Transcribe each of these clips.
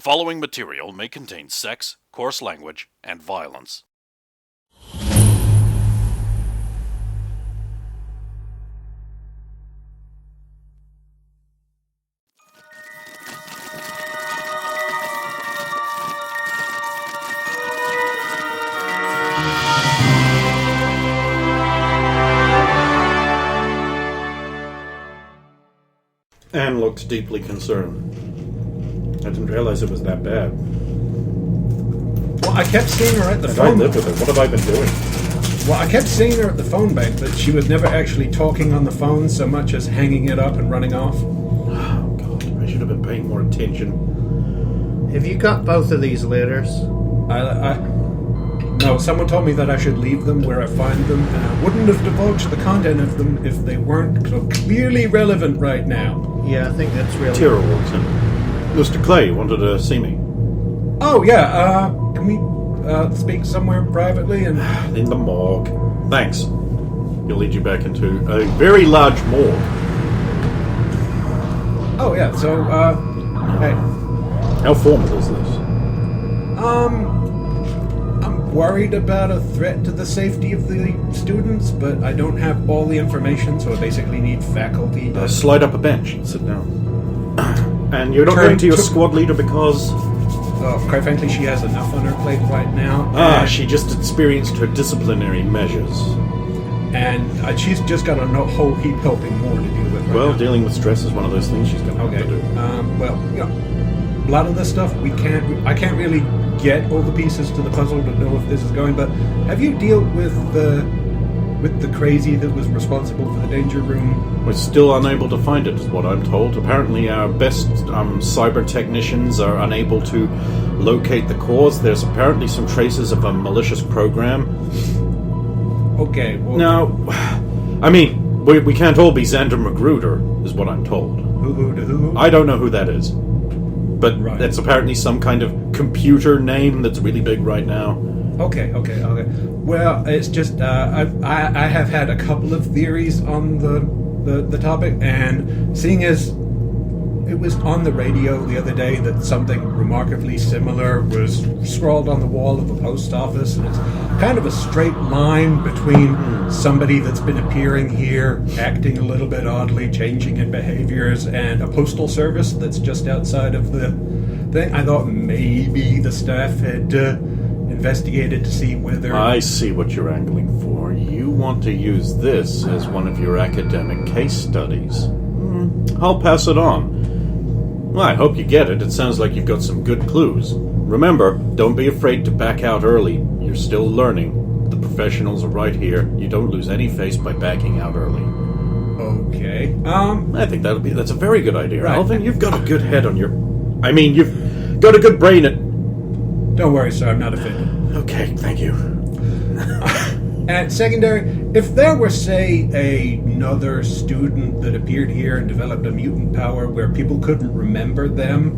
following material may contain sex, coarse language, and violence. Anne looked deeply concerned. I didn't realize it was that bad. Well, I kept seeing her at the phone. I lived with her. What have I been doing? Well, I kept seeing her at the phone bank, but she was never actually talking on the phone so much as hanging it up and running off. Oh, God. I should have been paying more attention. Have you got both of these letters? No, someone told me that I should leave them where I find them, and I wouldn't have divulged the content of them if they weren't so clearly relevant right now. Yeah, I think that's really... Tira walks in. Mr. Clay wanted to see me. Oh, yeah, can we speak somewhere privately and... In the morgue. Thanks. He'll lead you back into a very large morgue. Oh, yeah, so, hey. How formal is this? I'm worried about a threat to the safety of the students, but I don't have all the information, so I basically need faculty to... Slide up a bench. Sit down. And you're not going to your squad leader because... quite frankly, she has enough on her plate right now. She just experienced her disciplinary measures. And she's just got a whole heap helping more to deal with right now. Dealing with stress is one of those things she's going to have to do. A lot of this stuff I can't really get all the pieces to the puzzle to know if this is going, but have you dealt with the crazy that was responsible for the danger room? We're still unable to find it, is what I'm told. Apparently our best cyber technicians are unable to locate the cause. There's apparently some traces of a malicious program. Okay, well... Now, I mean, we can't all be Xander Magruder, is what I'm told. Who? I don't know who that is. But that's apparently some kind of computer name that's really big right now. Okay. Well, it's just I have had a couple of theories on the topic, and seeing as it was on the radio the other day that something remarkably similar was scrawled on the wall of a post office, and it's kind of a straight line between somebody that's been appearing here, acting a little bit oddly, changing in behaviors, and a postal service that's just outside of the thing. I thought maybe the staff had investigated to see whether... I see what you're angling for. You want to use this as one of your academic case studies. I'll pass it on. Well, I hope you get it. It sounds like you've got some good clues. Remember, don't be afraid to back out early. You're still learning. The professionals are right here. You don't lose any face by backing out early. Okay. I think that's a very good idea. Right. Alvin, you've got a good head on your... I mean, you've got a good brain at... Don't worry, sir. I'm not offended. Okay, thank you. And secondary, if there were, say, another student that appeared here and developed a mutant power where people couldn't remember them,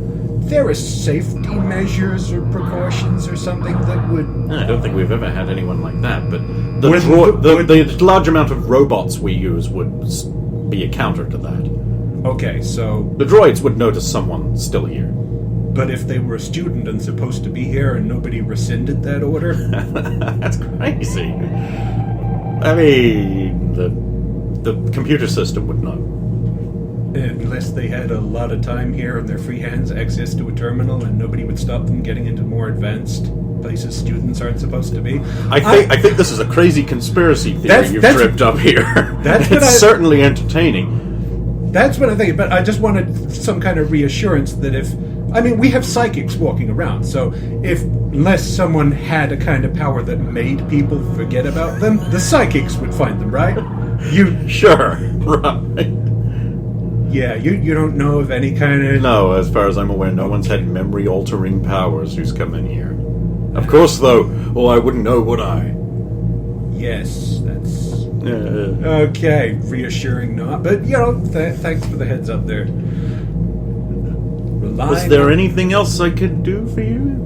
there are safety measures or precautions or something that would... I don't think we've ever had anyone like that, but the large amount of robots we use would be a counter to that. Okay, so... The droids would notice someone still here. But if they were a student and supposed to be here and nobody rescinded that order? That's crazy. I mean, the computer system would not. Unless they had a lot of time here and their free hands access to a terminal and nobody would stop them getting into more advanced places students aren't supposed to be. I think this is a crazy conspiracy theory you've dripped up here. It's certainly entertaining. That's what I think, but I just wanted some kind of reassurance that if... I mean, we have psychics walking around, so unless someone had a kind of power that made people forget about them, the psychics would find them, right? Sure, right. Yeah, you don't know of any kind of... No, as far as I'm aware, no one's had memory-altering powers who's come in here. Of course, though, I wouldn't know, would I? Yes, that's... Okay, reassuring not, but, thanks for the heads up there. Was there anything else I could do for you?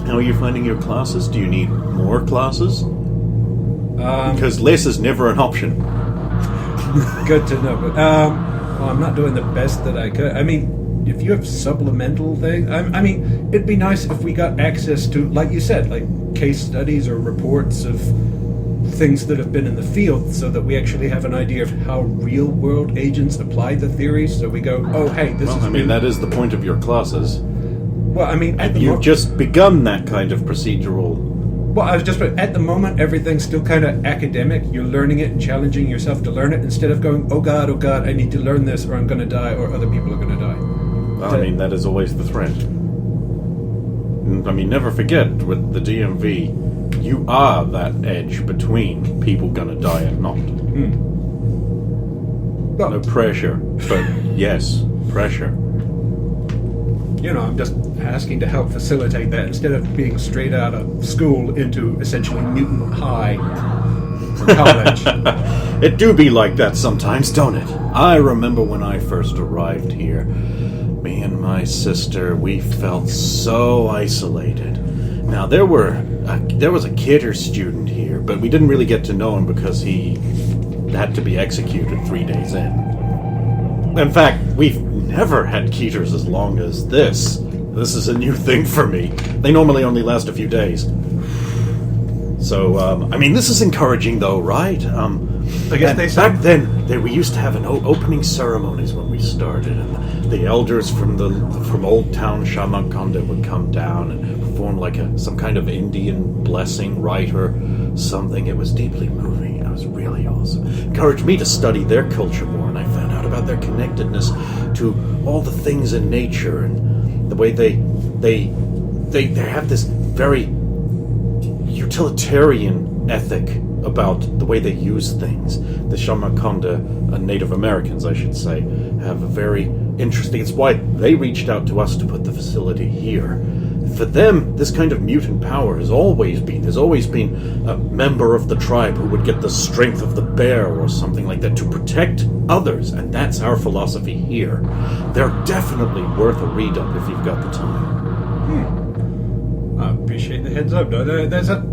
How are you finding your classes? Do you need more classes? Because less is never an option. Good to know. But, I'm not doing the best that I could. I mean, if you have supplemental things, I mean, it'd be nice if we got access to, like you said, like case studies or reports of things that have been in the field, so that we actually have an idea of how real-world agents apply the theories. So we go, oh, hey, this is. Well, I mean, that is the point of your classes. Well, I mean, at the You've just begun that kind of procedural. Well, I was just at the moment, everything's still kind of academic. You're learning it and challenging yourself to learn it instead of going, oh God, I need to learn this, or I'm going to die, or other people are going to die. Well, I mean, that is always the threat. I mean, never forget, with the DMV, you are that edge between people gonna die and not. Well, No pressure, but yes, pressure. you know, I'm just asking to help facilitate that instead of being straight out of school into essentially Mutant High college. It do be like that sometimes, don't it? I remember when I first arrived here, me and my sister, we felt so isolated. Now, there was a kidder student here, but we didn't really get to know him because he had to be executed 3 days in. In fact, we've never had Keeters as long as this. This is a new thing for me. They normally only last a few days. So, I mean, this is encouraging, though, right? I guess they back then, we used to have an opening ceremonies when we started, and the elders from Old Town Shamakonda would come down and perform like some kind of Indian blessing rite or something. It was deeply moving. It was really awesome. Encouraged me to study their culture more, and I found out about their connectedness to all the things in nature and the way they have this very utilitarian ethic about the way they use things. The Shamakonda, Native Americans, I should say, have a very interesting... It's why they reached out to us to put the facility here. For them, this kind of mutant power has always been... There's always been a member of the tribe who would get the strength of the bear or something like that to protect others, and that's our philosophy here. They're definitely worth a read-up if you've got the time. I appreciate the heads up. There's a...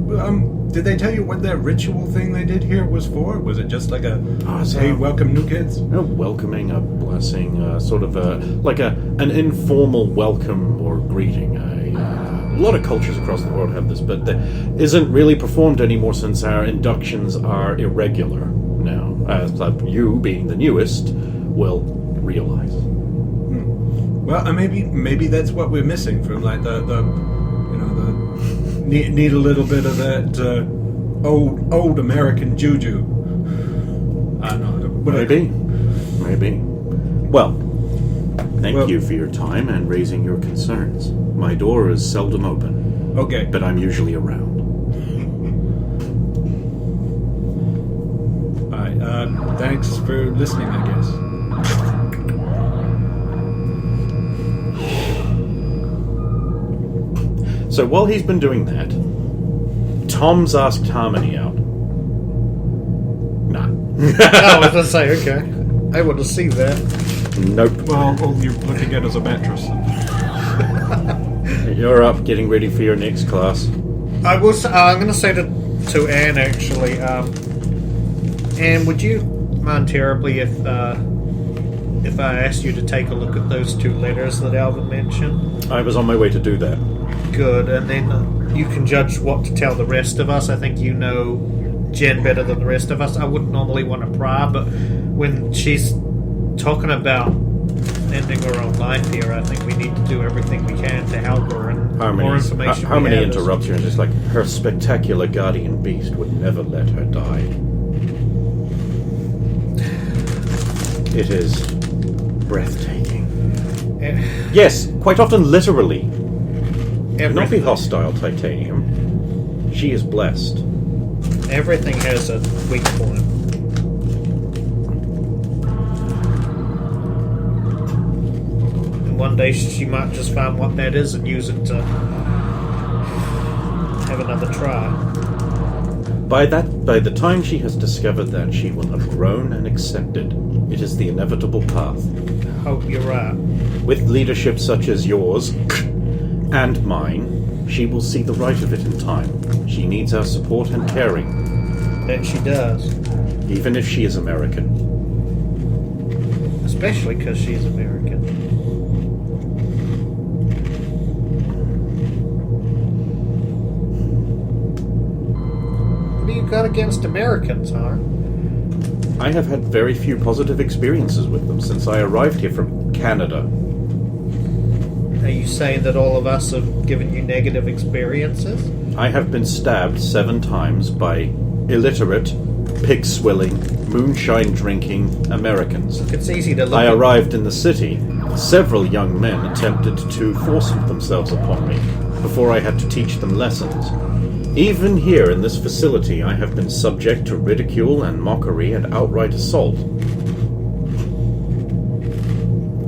did they tell you what that ritual thing they did here was for? Was it just like a, hey, welcome new kids? A welcoming, a blessing, sort of an informal welcome or greeting. A lot of cultures across the world have this, but that isn't really performed anymore since our inductions are irregular now. As you, being the newest, will realize. Well, maybe that's what we're missing from like the need a little bit of that old American juju. I don't know. Maybe. Well, thank you for your time and raising your concerns. My door is seldom open. Okay. But I'm usually around. All right. Thanks for listening, I guess. So while he's been doing that, Tom's asked Harmony out. Nah. I was going to say, okay. I want to see that. Nope. Well, all you're looking at is a mattress. You're up, getting ready for your next class. I'm going to say to Anne, actually, Anne, would you mind terribly if I asked you to take a look at those 2 letters that Alvin mentioned? I was on my way to do that. Good, and then you can judge what to tell the rest of us. I think you know Jen better than the rest of us. I wouldn't normally want to pry, but when she's talking about ending her own life here, I think we need to do everything we can to help her, and more information Harmony interrupts her and is like, her spectacular guardian beast would never let her die. It is breathtaking. Yes, quite often literally. Do not be hostile, Titanium. She is blessed. Everything has a weak point. And one day she might just find what that is and use it to have another try. By the time she has discovered that, she will have grown and accepted. It is the inevitable path. I hope you're right. With leadership such as yours... and mine, she will see the right of it in time. She needs our support and caring. That she does. Even if she is American. Especially because she's American. got against Americans, huh? I have had very few positive experiences with them since I arrived here from Canada. Are you saying that all of us have given you negative experiences? I have been stabbed 7 times by illiterate, pig-swilling, moonshine-drinking Americans. It's easy to look I at... arrived in the city. Several young men attempted to force themselves upon me before I had to teach them lessons. Even here in this facility, I have been subject to ridicule and mockery and outright assault.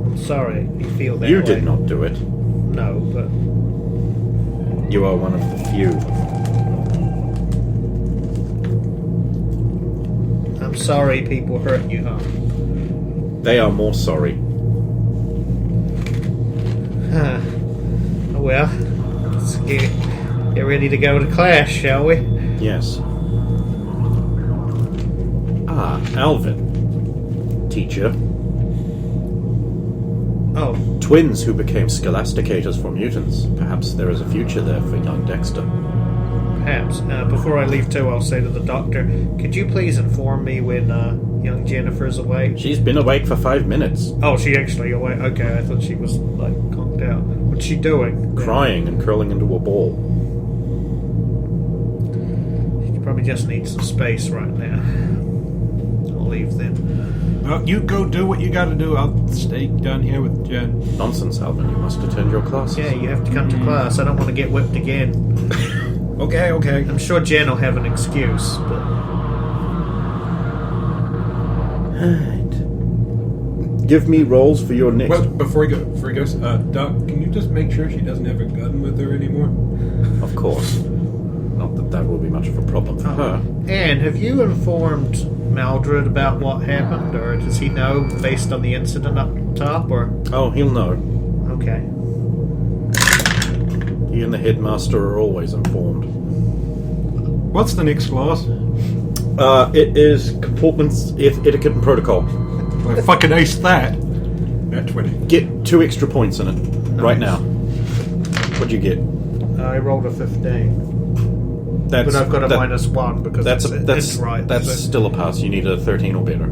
I'm sorry you feel that You way. did not do it. No, but... You are one of the few. I'm sorry people hurt you, huh? They are more sorry. Well, let's get ready to go to class, shall we? Yes. Ah, Alvin. Teacher. Oh, Twins who became scholasticators for mutants. Perhaps there is a future there for young Dexter. perhaps. Before I leave too, I'll say to the doctor, could you please inform me when young Jennifer's awake? She's been awake for 5 minutes. Oh, she actually awake? Okay, I thought she was, like, conked out. What's she doing? Crying and curling into a ball. She probably just needs some space right now. I'll leave then. Well, you go do what you gotta do. I'll stay down here with Jen. Nonsense, Alvin. You must attend your classes. Yeah, you have to come to class. I don't want to get whipped again. Okay. I'm sure Jen will have an excuse, but... Right. Give me rolls for your next... Well, before he goes, Doc, can you just make sure she doesn't have a gun with her anymore? Of course. Not that that will be much of a problem for her. And have you informed Maldred about what happened, or does he know based on the incident up top, or... Oh, he'll know. Okay. He and the headmaster are always informed. What's the next class? It is comportments, etiquette, and protocol. I fucking aced that. At 20. Get 2 extra points in it. Right now. What'd you get? I rolled a 15. That's, But I've got a -1 because it's right. That's so- still a pass. You need a 13 or better.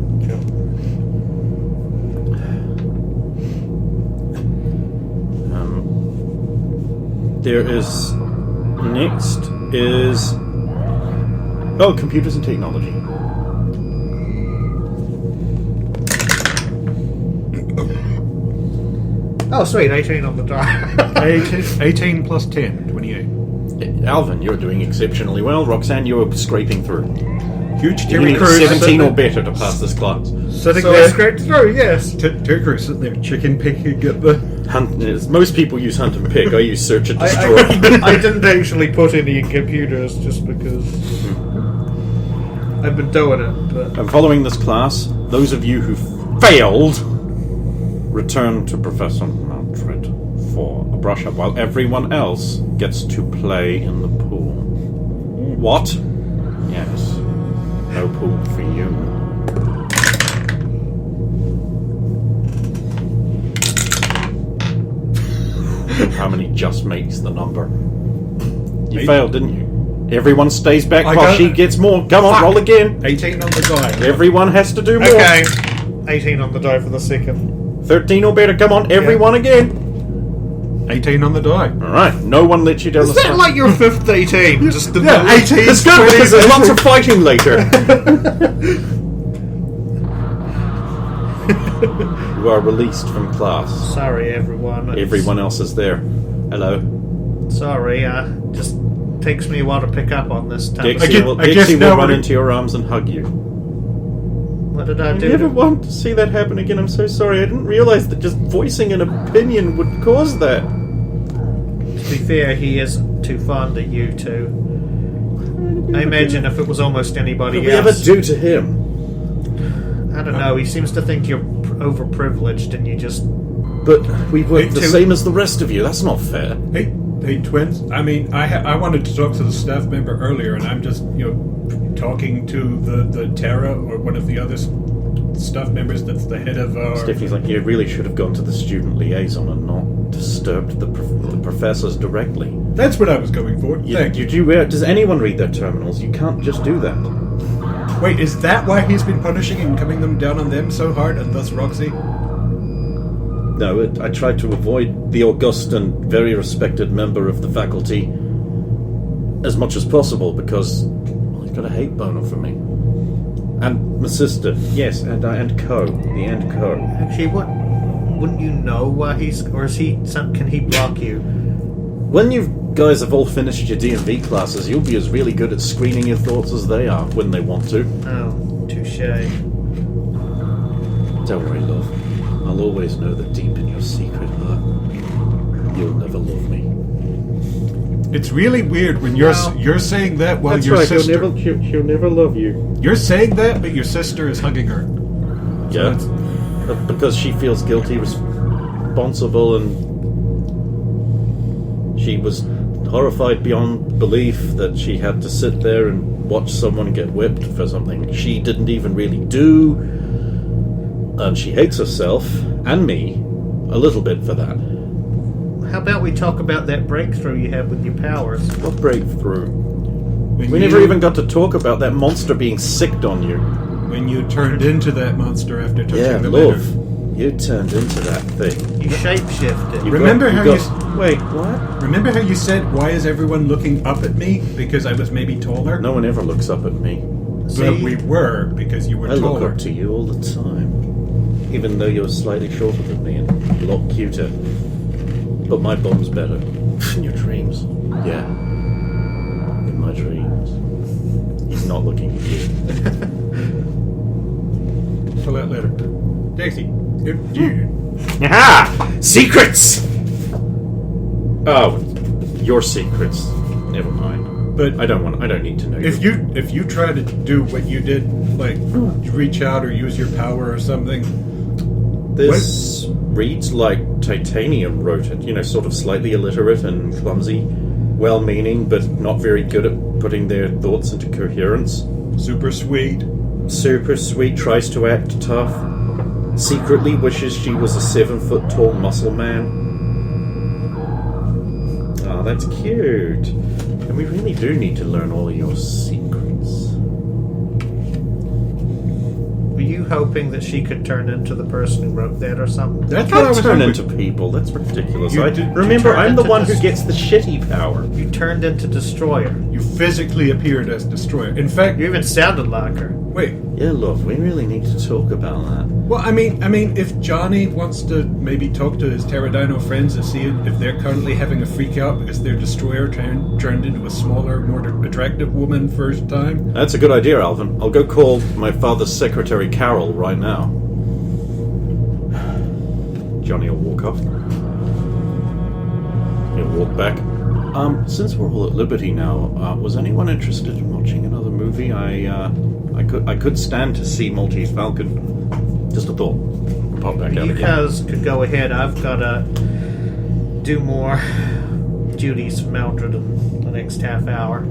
There is... Next is... Oh, computers and technology. Oh, sweet, 18 on the die. 18 plus 10, 28. Alvin, you're doing exceptionally well. Roxanne, you're scraping through. Huge You Terry need Crews. 17 or better to pass this class. Sitting So- there scraped through, yes. Terry Crews sitting there chicken picking at the... Most people use hunt and pick. I use search and destroy. I didn't actually put any in computers just because I've been doing it, but... And following this class, those of you who failed return to Professor Maldred for a brush up, while everyone else gets to play in the pool. What? Yes. No pool for you. How many just makes the number? You 8. failed, didn't you? Everyone stays back I while got- she gets more. Come on, Fuck. roll again. 18 on the die. Everyone has to do more. Okay. 18 on the die for the second. 13 or better. Come on, everyone again. 18 on the die. All right. No one lets you down Is the that front. like your fifth 18? Just the Yeah, 18. It's good because there's lots of fighting later. You are released from class. Sorry, everyone. Everyone else is there. Hello. Sorry, just takes me a while to pick up on this type of Dixie guess- will, I guess Dixie will now run we're- into your arms and hug you. What did I I do? never to- want to see that happen again. I'm so sorry. I didn't realize that just voicing an opinion would cause that. To be fair, he isn't too fond of you two. I imagine if it was almost What anybody did we ever else. do to him? I don't know. He seems to think you're overprivileged, and you just. But we work the Two- same as the rest of you. That's not fair. Hey, twins. I mean, I wanted to talk to the staff member earlier, and I'm just, talking to the Terra or one of the other staff members that's the head of our... Stephanie's like, you really should have gone to the student liaison and not disturbed the professors directly. That's what I was going for. Thank you. Does anyone read their terminals? You can't just do that. Wait, is that why he's been punishing and coming them down on them so hard, and thus Roxy? No, I tried to avoid the august and very respected member of the faculty as much as possible because he's got a hate boner for me. And my sister, yes, and Co. The and Co. Actually, wouldn't you know why he's... Or is he... Can he block you? When you guys have all finished your DMV classes, you'll be as really good at screening your thoughts as they are when they want to. Oh, touche. Don't worry, love. I'll always know that deep in your secret heart, you'll never love me. It's really weird when you're saying that while That's your right, sister... she'll never love you. You're saying that, but your sister is hugging her. Yeah, because she feels guilty, responsible, and she was horrified beyond belief that she had to sit there and watch someone get whipped for something she didn't even really do, and she hates herself and me a little bit for that. How about we talk about that breakthrough you had with your powers? What breakthrough? We never even got to talk about that monster being sicked on you. When you turned into that monster after touching the love. letter. You turned into that thing. You shapeshifted. Remember how Wait, what? Remember how you said, why is everyone looking up at me? Because I was maybe taller? No one ever looks up at me. But we were, because you were I taller. look up to you all the time. Even though you're slightly shorter than me and a lot cuter. But my bum's better. In your dreams. Yeah. In my dreams. He's not looking at you. Pull that letter. Daisy, Aha! Secrets! Oh, your secrets. Never mind. But I don't need to know. if you try to do what you did, like reach out or use your power or something. This reads like Titanium wrote it. You know, sort of slightly illiterate and clumsy, well-meaning, but not very good at putting their thoughts into coherence. Super sweet. Super sweet, tries to act tough. Secretly wishes she was a 7-foot-tall muscle man. Oh, that's cute. And we really do need to learn all of your secrets. Were you hoping that she could turn into the person who wrote that or something? That's what I I was turn hoping. into people. That's ridiculous. You Remember, turned I'm the into one who gets the shitty power. You turned into Destroyer. You physically appeared as Destroyer. In fact, You even sounded like her. wait. Yeah, love, we really need to talk about that. Well, I mean, if Johnny wants to maybe talk to his Pterodino friends and see if they're currently having a freak out because their Destroyer turned into a smaller, more attractive woman first time. That's a good idea, Alvin. I'll go call my father's secretary, Carol, right now. Johnny will walk up. He'll walk back. Since we're all at liberty now, was anyone interested in watching another movie? I could stand to see Maltese Falcon. Just a thought. Pop back out You again. guys could go ahead. I've got to do more duties for Mildred in the next half hour.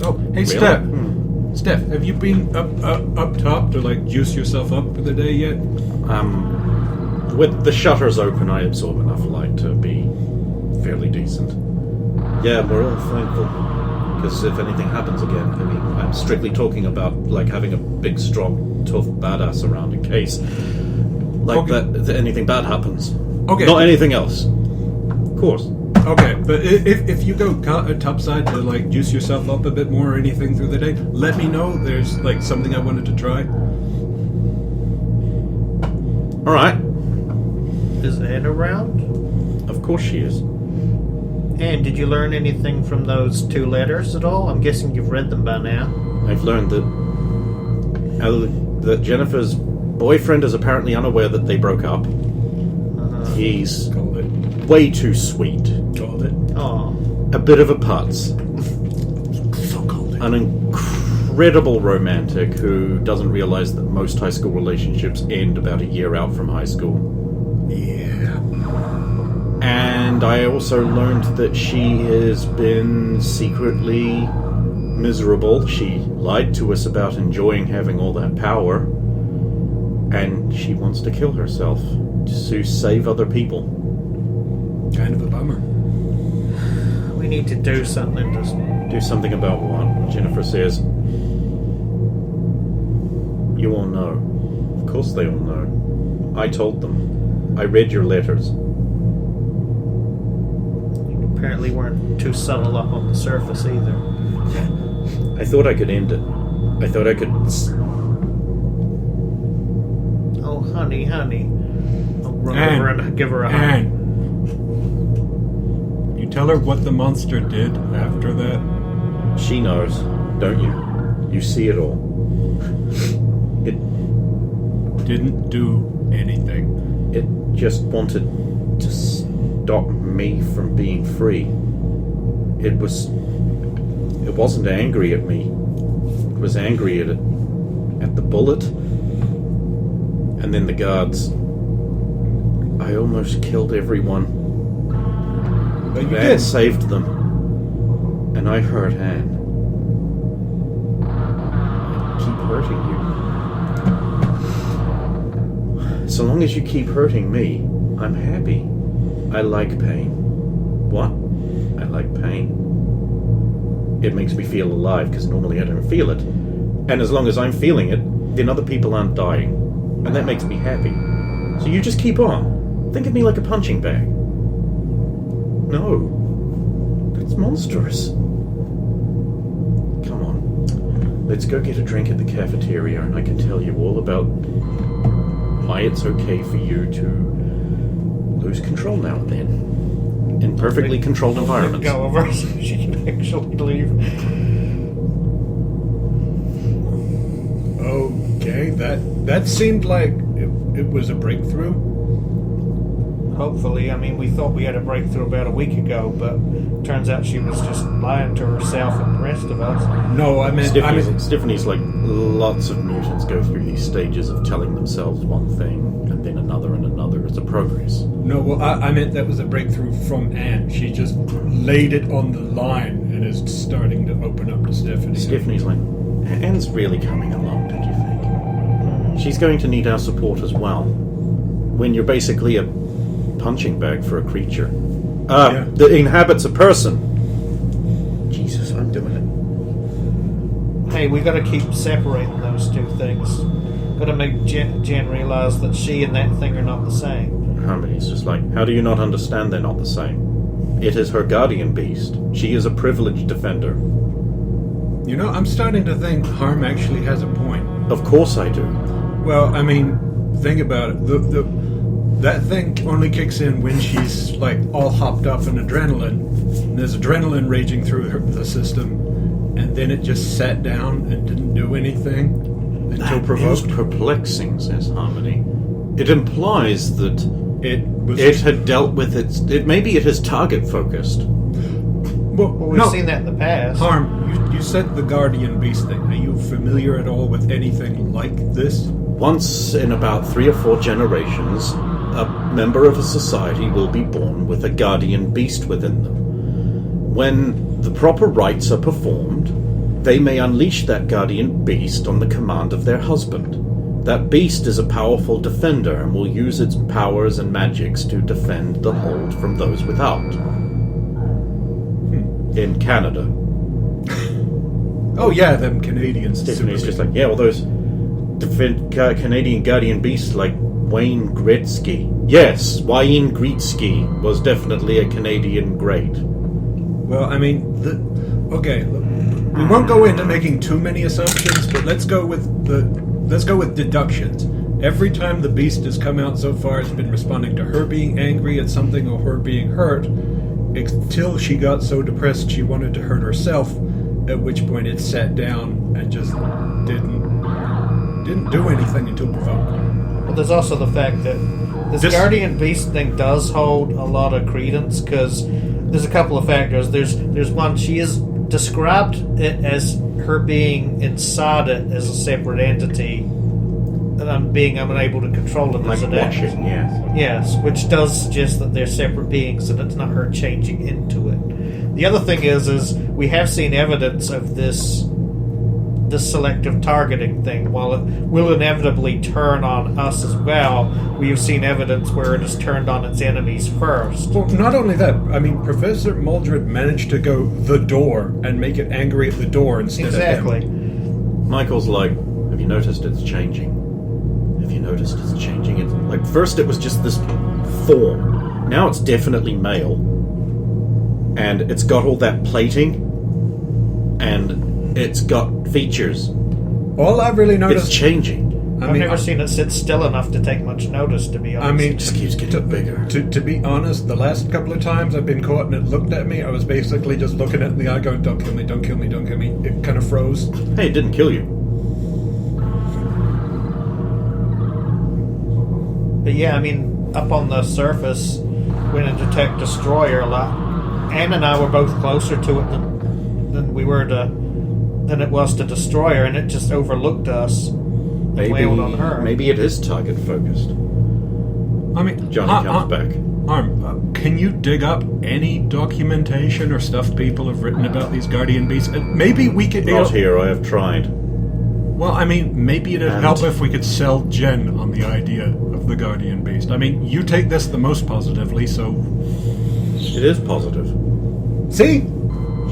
Oh, hey, Really? Steph. Steph, have you been up top to like juice yourself up for the day yet? With the shutters open, I absorb enough light to be fairly decent. Yeah, we're all thankful. Because if anything happens again, I mean, I'm strictly talking about like having a big, strong, tough badass around in case, like Okay. that anything bad happens. Okay. Not anything else. Of course. Okay, but if you go topside to like juice yourself up a bit more or anything through the day, let me know. There's like something I wanted to try. All right. Is Anne around? Of course she is. And did you learn anything from those 2 letters at all? I'm guessing you've read them by now. I've learned that Jennifer's boyfriend is apparently unaware that they broke up. He's Called it. way too sweet. Called it. Oh. A bit of a putz. So called it. An incredible romantic who doesn't realize that most high school relationships end about a year out from high school. Yeah. And I also learned that she has been secretly miserable. She lied to us about enjoying having all that power. And she wants to kill herself to save other people. Kind of a bummer. We We need to do something to... Do something about what? Jennifer says. You all know. Of course they all know. I told them. I read your letters. You apparently weren't too subtle up on the surface either. I thought I could end it. I thought I could... Oh, honey. I'll run over and give her a hug. Anne. You tell her what the monster did after that? She knows, don't you? You see it all. It Didn't do anything. It just wanted to stop me from being free. It wasn't angry at me. It was angry at the bullet. And then the guards. I almost killed everyone. But you Anne did. saved them. And I hurt Anne. I keep hurting you. So long as you keep hurting me, I'm happy. I like pain. What? I like pain. It makes me feel alive, because normally I don't feel it. And as long as I'm feeling it, then other people aren't dying. And that makes me happy. So you just keep on. Think of me like a punching bag. No. That's monstrous. Come on. Let's go get a drink at the cafeteria, and I can tell you all about why it's okay for you to lose control now and then. In perfectly controlled environments. Go over so she can actually leave. Okay, that seemed like it was a breakthrough. Hopefully. I mean, we thought we had a breakthrough about a week ago, but turns out she was just lying to herself and the rest of us. No, I meant... Stephanie's like, lots of mutants go through these stages of telling themselves one thing, and then another and another. It's a progress. No, well, I meant that was a breakthrough from Anne. She just laid it on the line and is starting to open up to Stephanie. Stephanie's like, Anne's really coming along, don't you think? She's going to need our support as well. When you're basically a punching bag for a creature. That inhabits a person. Jesus, I'm doing it. Hey, we gotta keep separating those two things. Gotta make Jen realize that she and that thing are not the same. Harmony's just like, how do you not understand they're not the same? It is her guardian beast. She is a privileged defender. You know, I'm starting to think Harm actually has a point. Of course I do. Well, I mean, think about it. That thing only kicks in when she's, like, all hopped up in adrenaline. And there's adrenaline raging through the system. And then it just sat down and didn't do anything until provoked. That is perplexing, says Harmony. It implies that it had dealt with maybe it is target focused. Well, We've no, seen that in the past. Harm, you said the Guardian Beast thing. Are you familiar at all with anything like this? Once in about 3 or 4 generations, a member of a society will be born with a guardian beast within them. When the proper rites are performed, they may unleash that guardian beast on the command of their husband. That beast is a powerful defender and will use its powers and magics to defend the hold from those without. In Canada. Oh yeah, them Canadians. Stephanie's just like, yeah, well, those Canadian guardian beasts like Wayne Gretzky. Yes, Wayne Gretzky was definitely a Canadian great. Well, I mean, okay, look, we won't go into making too many assumptions, but let's go with deductions. Every time the beast has come out so far, it's been responding to her being angry at something or her being hurt, until she got so depressed she wanted to hurt herself, at which point it sat down and just didn't do anything until provoked. But there's also the fact that this Guardian Beast thing does hold a lot of credence, because there's a couple of factors. There's one, she is described it as her being inside it as a separate entity, and I'm being unable to control them Like as an watching, action. yes. Yes, which does suggest that they're separate beings and it's not her changing into it. The other thing is we have seen evidence of this the selective targeting thing. While it will inevitably turn on us as well, we have seen evidence where it has turned on its enemies first. Well, not only that, I mean, Professor Muldred managed to go the door and make it angry at the door instead Exactly. of him. Michael's like, have you noticed it's changing? Have you noticed it's changing? It's like, first it was just this form. Now it's definitely male. And it's got all that plating. And it's got features. All I've really noticed... It's changing. I've never seen it sit still enough to take much notice, to be honest. I mean, It just keeps getting bigger. To be honest, the last couple of times I've been caught and it looked at me, I was basically just looking at the eye going, don't kill me, don't kill me, don't kill me. It kind of froze. Hey, it didn't kill you. But yeah, I mean, up on the surface, when it detect destroyer a lot, Anne and I were both closer to it than it was to destroyer, and it just overlooked us and wailed on her. Maybe it is target focused. I mean, Johnny comes back. Can you dig up any documentation or stuff people have written about these guardian beasts? Maybe we could... Not here, I have tried. Well, I mean, maybe it'd help if we could sell Jen on the idea of the guardian beast. I mean, you take this the most positively, so... It is positive. See?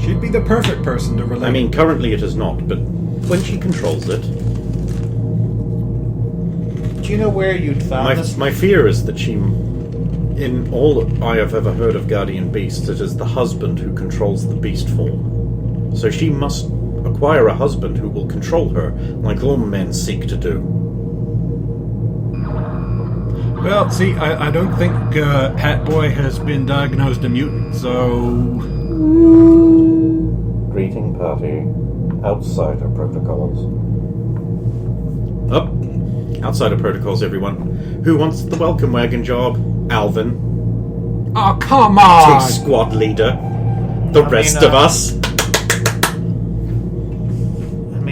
She'd be the perfect person to relate. I mean, currently it is not, but when she controls it... Do you know where you'd found this? My fear is that she... In all I have ever heard of guardian beasts, it is the husband who controls the beast form. So she must acquire a husband who will control her, like all men seek to do. Well, see, I don't think Hat Boy has been diagnosed a mutant, so... Greeting party. Outsider protocols. Up. Outsider protocols, everyone. Who wants the welcome wagon job? Alvin. Oh, come on! T-Squad leader. The rest of us.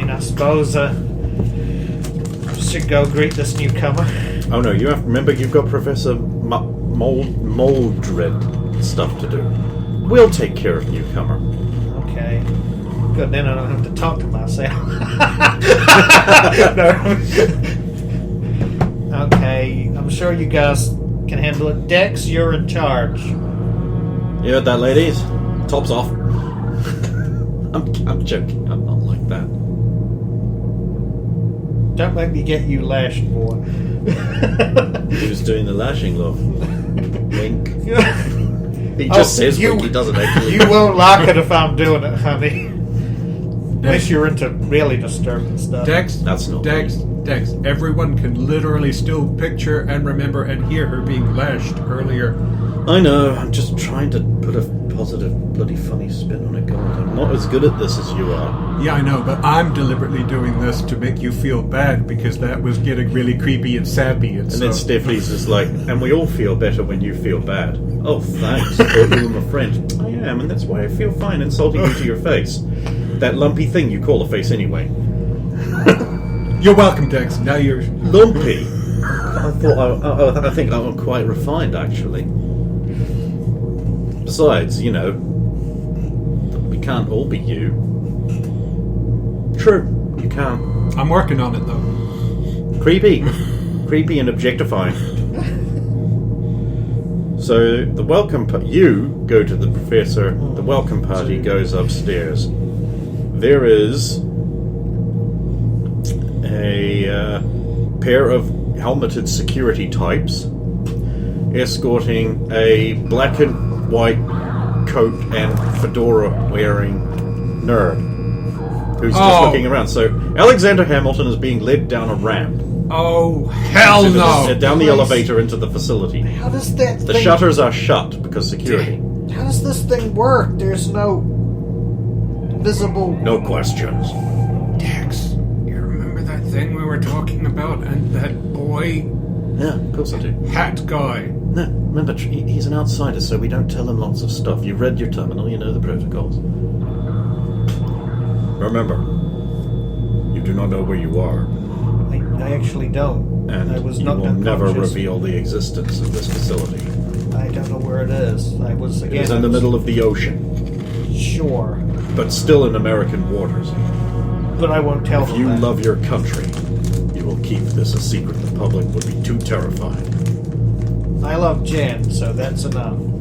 I suppose should go greet this newcomer. Oh no, you have to remember you've got Professor Muldred stuff to do. We'll take care of newcomer. Okay. Good, then I don't have to talk to myself. No. Okay, I'm sure you guys can handle it. Dex, you're in charge. You heard that, ladies? Tops off. I'm joking. I'm not like that. Don't make me get you lashed, boy. Who's doing the lashing, love? Wink. He just says wink, he doesn't actually. You won't like it if I'm doing it, honey. Unless you're into really disturbing stuff. Dex, That's not Dex, everyone can literally still picture and remember and hear her being lashed earlier. I know, I'm just trying to put a positive, bloody funny spin on it, God. I'm not as good at this as you are. Yeah, I know, but I'm deliberately doing this to make you feel bad because that was getting really creepy and sappy. And then Stephanie's just like, and we all feel better when you feel bad. Oh, thanks. I thought you were my friend. I am, and that's why I feel fine insulting you to your face. That lumpy thing you call a face anyway. You're welcome, Dex. Now you're... Lumpy? I think I'm quite refined, actually. Besides, you know, we can't all be you. True, you can't. I'm working on it, though. Creepy. Creepy and objectifying. So, the welcome... you go to the professor, the welcome party goes upstairs. There is a pair of helmeted security types escorting a black and white coat and fedora wearing nerd who's just looking around. So Alexander Hamilton is being led down a ramp. Oh, hell no! Down the elevator into the facility. How does that The shutters are shut because security. How does this thing work? There's no visible... No questions. Dex, you remember that thing we were talking about and that boy? Yeah, of course I do. Hat guy. No, remember, he's an outsider, so we don't tell him lots of stuff. You've read your terminal, you know the protocols. Remember, you do not know where you are. I actually don't. And I was you not will never unconscious. reveal the existence of this facility. I don't know where it is. I was, again... It is in the middle of the ocean, Sure. but still in American waters. but I won't tell If them you that. love your country, you will keep this a secret. The public would be too terrified. I love Jen, so that's enough.